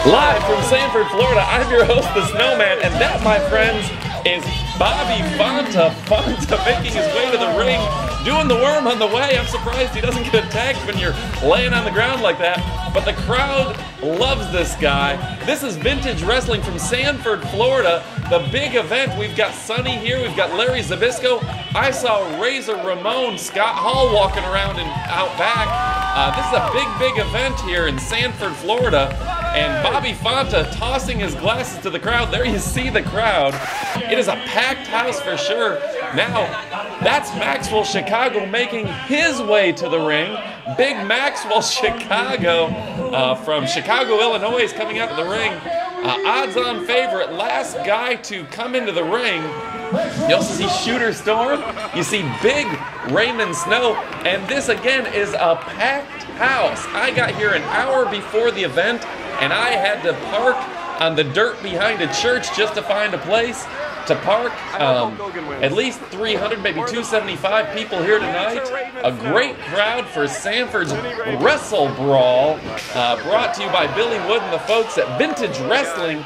Live from Sanford, Florida, I'm your host, the Snowman, and that, my friends, is Bobby Fonta. Fonta making his way to the ring, doing the worm on the way. I'm surprised he doesn't get attacked when you're laying on the ground like that, but the crowd loves this guy. This is vintage wrestling from Sanford, Florida, the big event. We've got Sonny here, we've got Larry Zbyszko. I saw Razor Ramon, Scott Hall walking around and out back. This is a big event here in Sanford, Florida. And Bobby Fonta tossing his glasses to the crowd. There you see the crowd. It is a packed house for sure. Now, that's Maxwell Chicago making his way to the ring. Big Maxwell Chicago from Chicago, Illinois is coming out to the ring. Odds-on favorite, last guy to come into the ring. You also see Shooter Storm. You see big Raymond Snow. And this, again, is a packed house. I got here an hour before the event, and I had to park on the dirt behind a church just to find a place to park. At least 300, maybe 275 people here tonight. A great crowd for Sanford's Wrestle Brawl, brought to you by Billy Wood and the folks at Vintage Wrestling.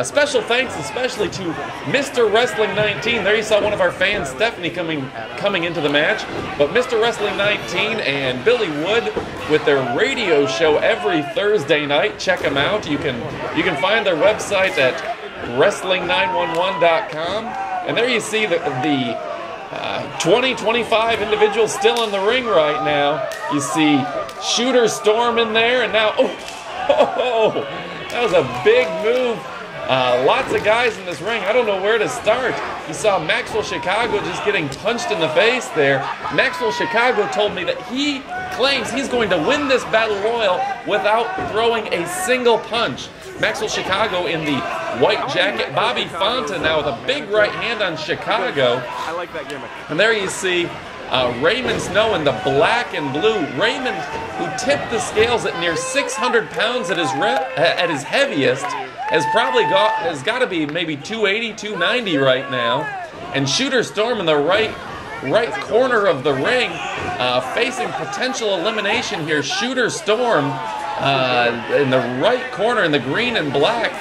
Special thanks especially to Mr. Wrestling 19. There you saw one of our fans, Stephanie, coming into the match. But Mr. Wrestling 19 and Billy Wood with their radio show every Thursday night. Check them out. You can find their website at wrestling911.com. And there you see the 20-25 individuals still in the ring right now. You see Shooter Storm in there, and now, that was a big move. Lots of guys in this ring. I don't know where to start. You saw Maxwell Chicago just getting punched in the face there. Maxwell Chicago told me that he claims he's going to win this Battle Royal without throwing a single punch. Maxwell Chicago in the white jacket. Bobby Fonta now with a big right hand on Chicago. I like that gimmick. And there you see Raymond Snow in the black and blue. Raymond, who tipped the scales at near 600 pounds at his heaviest, has got to be maybe 280, 290 right now. And Shooter Storm in the right corner of the ring, facing potential elimination here. Shooter Storm in the right corner in the green and black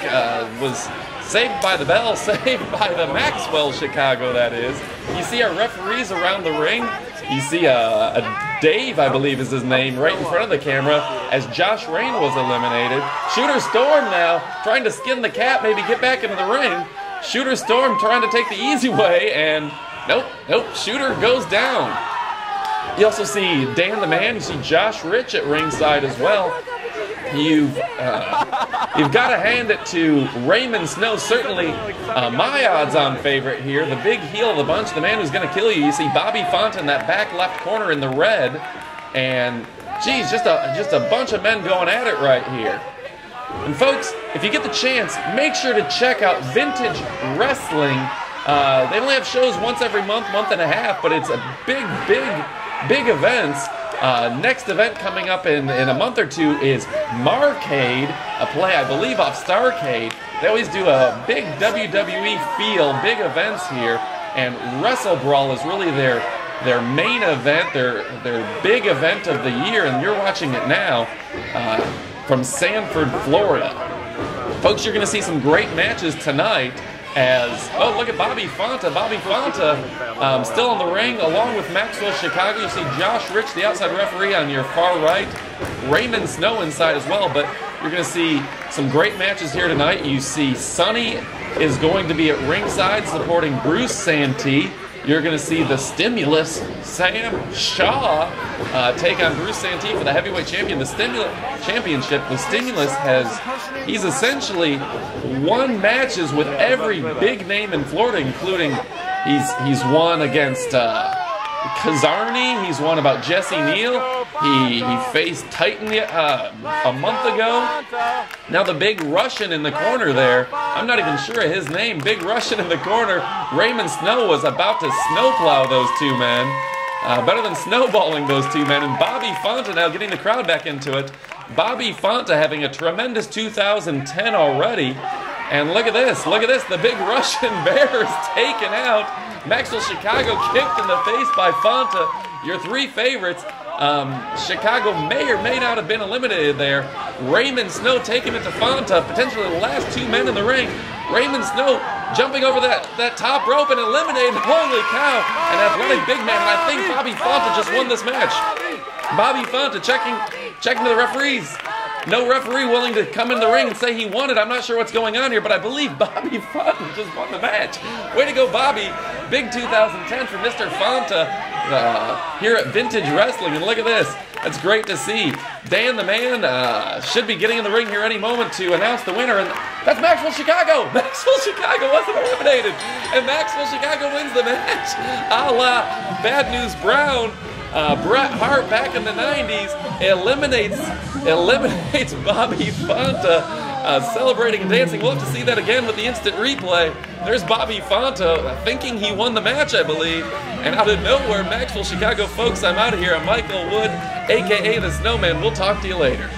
was saved by the bell, saved by the Maxwell Chicago, that is. You see our referees around the ring. You see a Dave, I believe is his name, right in front of the camera as Josh Rain was eliminated. Shooter Storm now trying to skin the cat, maybe get back into the ring. Shooter Storm trying to take the easy way, and nope, Shooter goes down. You also see Dan the Man, you see Josh Rich at ringside as well. You've got to hand it to Raymond Snow, certainly my odds-on favorite here, the big heel of the bunch, the man who's going to kill you. You see Bobby Fonta in that back left corner in the red, and geez, just a bunch of men going at it right here. And folks, if you get the chance, make sure to check out Vintage Wrestling. They only have shows once every month and a half, but it's a big events. Next event coming up in a month or two is Marquee, a play I believe off Starcade. They always do a big WWE feel, big events here, and Wrestle Brawl is really their main event, their big event of the year, and you're watching it now from Sanford, Florida. Folks, you're going to see some great matches tonight. Oh, look at Bobby Fonta. Bobby Fonta still in the ring along with Maxwell Chicago. You see Josh Rich, the outside referee, on your far right. Raymond Snow inside as well, but you're going to see some great matches here tonight. You see Sonny is going to be at ringside supporting Bruce Santee. You're going to see the Stimulus, Sam Shaw, take on Bruce Santee for the heavyweight championship. The Stimulus he's essentially won matches with every big name in Florida, including he's won against Kazarni, he's won about Jesse Neal, he faced Titan a month ago. Now the big Russian in the corner there, I'm not even sure of his name, big Russian in the corner, Raymond Snow was about to snowplow those two men. Better than snowballing those two men, and Bobby Fonta now getting the crowd back into it. Bobby Fonta having a tremendous 2010 already. And look at this, the big Russian bear is taken out. Maxwell Chicago kicked in the face by Fonta. Your three favorites. Chicago may or may not have been eliminated there. Raymond Snow taking it to Fanta, potentially the last two men in the ring. Raymond Snow jumping over that top rope and eliminating, holy cow, an athletic big man. And I think Bobby Fanta just won this match. Bobby Fanta checking to the referees. No referee willing to come in the ring and say he won it. I'm not sure what's going on here, but I believe Bobby Fanta just won the match. Way to go, Bobby. Big 2010 for Mr. Fanta here at Vintage Wrestling. And look at this. That's great to see. Dan the Man should be getting in the ring here any moment to announce the winner. And that's Maxwell Chicago. Maxwell Chicago wasn't eliminated. And Maxwell Chicago wins the match. A la Bad News Brown. Bret Hart back in the 90s eliminates Bobby Fanta. Celebrating and dancing. We'll have to see that again with the instant replay. There's Bobby Fanta thinking he won the match, I believe. And out of nowhere, Maxwell Chicago. Folks, I'm out of here. I'm Michael Wood, a.k.a. The Snowman. We'll talk to you later.